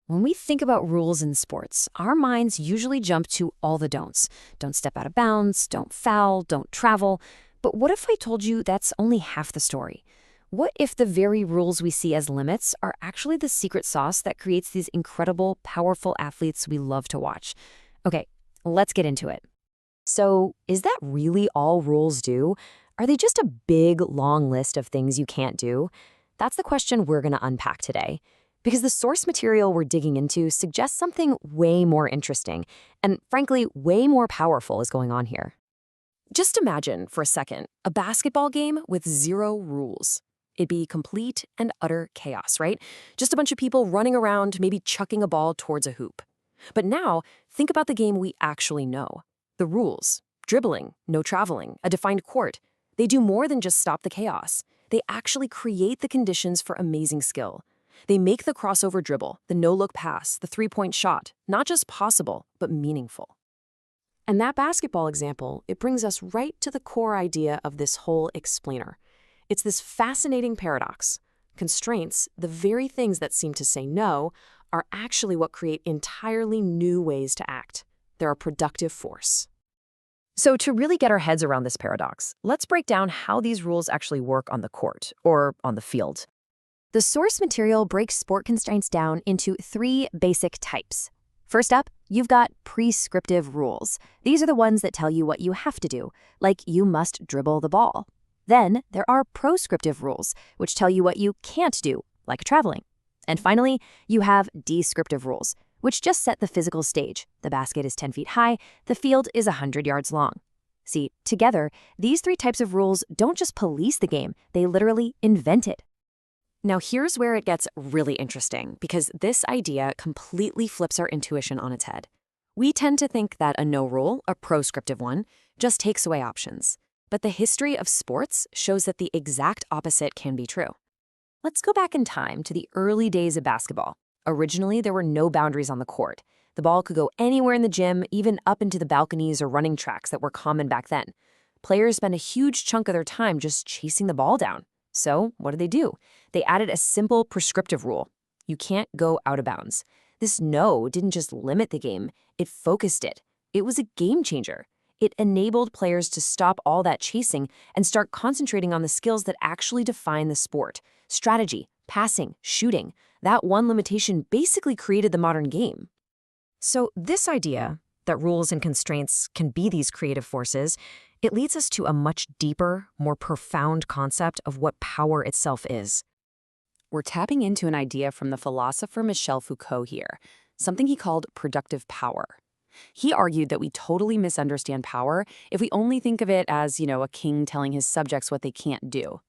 When we think about rules in sports, our minds usually jump to all the don'ts. Don't step out of bounds, don't foul, don't travel. But what if I told you that's only half the story? What if the very rules we see as limits are actually the secret sauce that creates these incredible, powerful athletes we love to watch? Okay, let's get into it. So, is that really all rules do? Are they just a big, long list of things you can't do? That's the question we're going to unpack today. Because the source material we're digging into suggests something way more interesting, and frankly, way more powerful is going on here. Just imagine, for a second, a basketball game with zero rules. It'd be complete and utter chaos, right? Just a bunch of people running around, maybe chucking a ball towards a hoop. But now, think about the game we actually know. The rules: dribbling, no traveling, a defined court. They do more than just stop the chaos. They actually create the conditions for amazing skill. They make the crossover dribble, the no-look pass, the three-point shot, not just possible, but meaningful. And that basketball example, it brings us right to the core idea of this whole explainer. It's this fascinating paradox. Constraints, the very things that seem to say no, are actually what create entirely new ways to act. They're a productive force. So to really get our heads around this paradox, let's break down how these rules actually work on the court, or on the field. The source material breaks sport constraints down into three basic types. First up, you've got prescriptive rules. These are the ones that tell you what you have to do, like you must dribble the ball. Then there are proscriptive rules, which tell you what you can't do, like traveling. And finally, you have descriptive rules, which just set the physical stage. The basket is 10 feet high, the field is 100 yards long. See, together, these three types of rules don't just police the game, they literally invent it. Now here's where it gets really interesting, because this idea completely flips our intuition on its head. We tend to think that a no rule, a proscriptive one, just takes away options. But the history of sports shows that the exact opposite can be true. Let's go back in time to the early days of basketball. Originally, there were no boundaries on the court. The ball could go anywhere in the gym, even up into the balconies or running tracks that were common back then. Players spent a huge chunk of their time just chasing the ball down. So what do? They added a simple prescriptive rule. You can't go out of bounds. This no didn't just limit the game, it focused it. It was a game changer. It enabled players to stop all that chasing and start concentrating on the skills that actually define the sport. Strategy, passing, shooting. That one limitation basically created the modern game. So this idea that rules and constraints can be these creative forces, it leads us to a much deeper, more profound concept of what power itself is. We're tapping into an idea from the philosopher Michel Foucault here, something he called productive power. He argued that we totally misunderstand power if we only think of it as, a king telling his subjects what they can't do.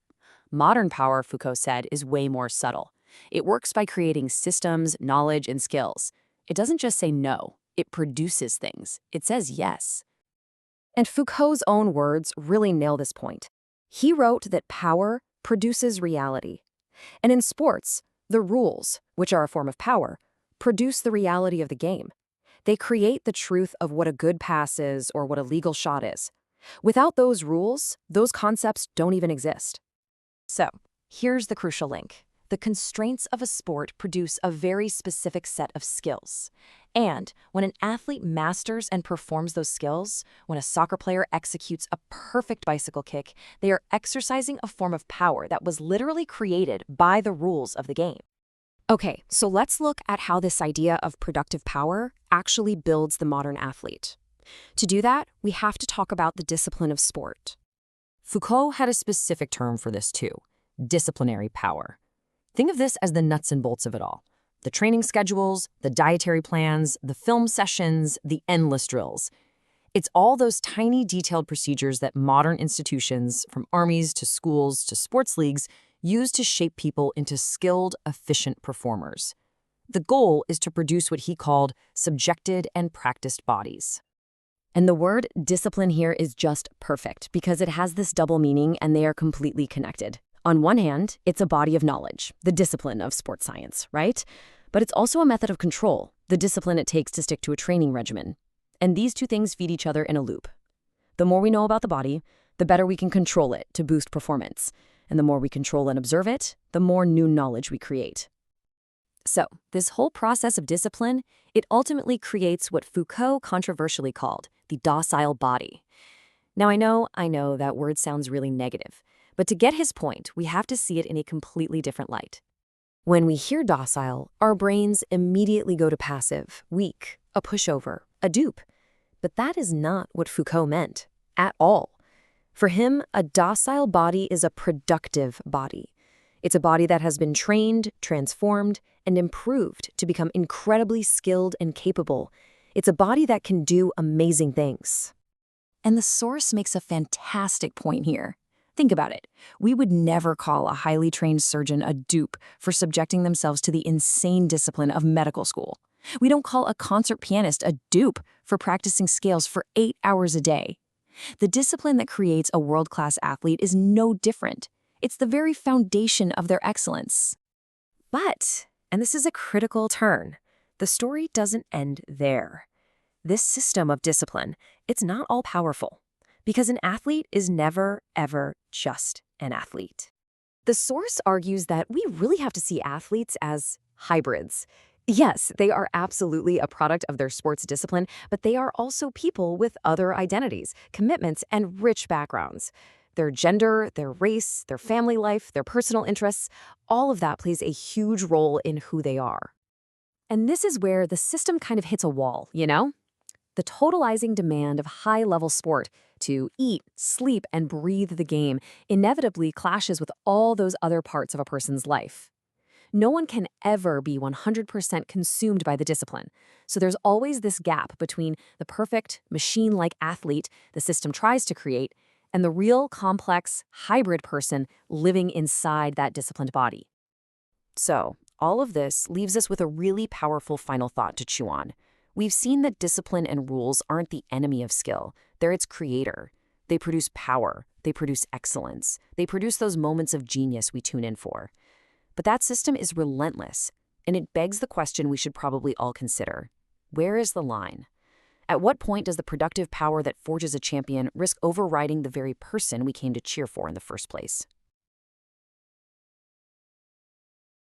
Modern power, Foucault said, is way more subtle. It works by creating systems, knowledge, and skills. It doesn't just say no, it produces things. It says yes. And Foucault's own words really nail this point. He wrote that power produces reality. And in sports, the rules, which are a form of power, produce the reality of the game. They create the truth of what a good pass is or what a legal shot is. Without those rules, those concepts don't even exist. So, here's the crucial link. The constraints of a sport produce a very specific set of skills. And when an athlete masters and performs those skills, when a soccer player executes a perfect bicycle kick, they are exercising a form of power that was literally created by the rules of the game. Okay, so let's look at how this idea of productive power actually builds the modern athlete. To do that, we have to talk about the discipline of sport. Foucault had a specific term for this too: disciplinary power. Think of this as the nuts and bolts of it all. The training schedules, the dietary plans, the film sessions, the endless drills. It's all those tiny detailed procedures that modern institutions, from armies to schools to sports leagues, use to shape people into skilled, efficient performers. The goal is to produce what he called subjected and practiced bodies. And the word discipline here is just perfect because it has this double meaning and they are completely connected. On one hand, it's a body of knowledge, the discipline of sports science, right? But it's also a method of control, the discipline it takes to stick to a training regimen. And these two things feed each other in a loop. The more we know about the body, the better we can control it to boost performance. And the more we control and observe it, the more new knowledge we create. So, this whole process of discipline, it ultimately creates what Foucault controversially called the docile body. Now, I know that word sounds really negative, but to get his point, we have to see it in a completely different light. When we hear docile, our brains immediately go to passive, weak, a pushover, a dupe. But that is not what Foucault meant, at all. For him, a docile body is a productive body. It's a body that has been trained, transformed, and improved to become incredibly skilled and capable. It's a body that can do amazing things. And the source makes a fantastic point here. Think about it. We would never call a highly trained surgeon a dupe for subjecting themselves to the insane discipline of medical school. We don't call a concert pianist a dupe for practicing scales for 8 hours a day. The discipline that creates a world-class athlete is no different. It's the very foundation of their excellence. But, and this is a critical turn, the story doesn't end there. This system of discipline, it's not all-powerful, because an athlete is never, ever just an athlete. The source argues that we really have to see athletes as hybrids. Yes, they are absolutely a product of their sports discipline, but they are also people with other identities, commitments, and rich backgrounds. Their gender, their race, their family life, their personal interests, all of that plays a huge role in who they are. And this is where the system kind of hits a wall, you know? The totalizing demand of high-level sport to eat, sleep, and breathe the game inevitably clashes with all those other parts of a person's life. No one can ever be 100% consumed by the discipline, so there's always this gap between the perfect, machine-like athlete the system tries to create and the real, complex, hybrid person living inside that disciplined body. So, all of this leaves us with a really powerful final thought to chew on. We've seen that discipline and rules aren't the enemy of skill, they're its creator. They produce power, they produce excellence, they produce those moments of genius we tune in for. But that system is relentless, and it begs the question we should probably all consider. Where is the line? At what point does the productive power that forges a champion risk overriding the very person we came to cheer for in the first place?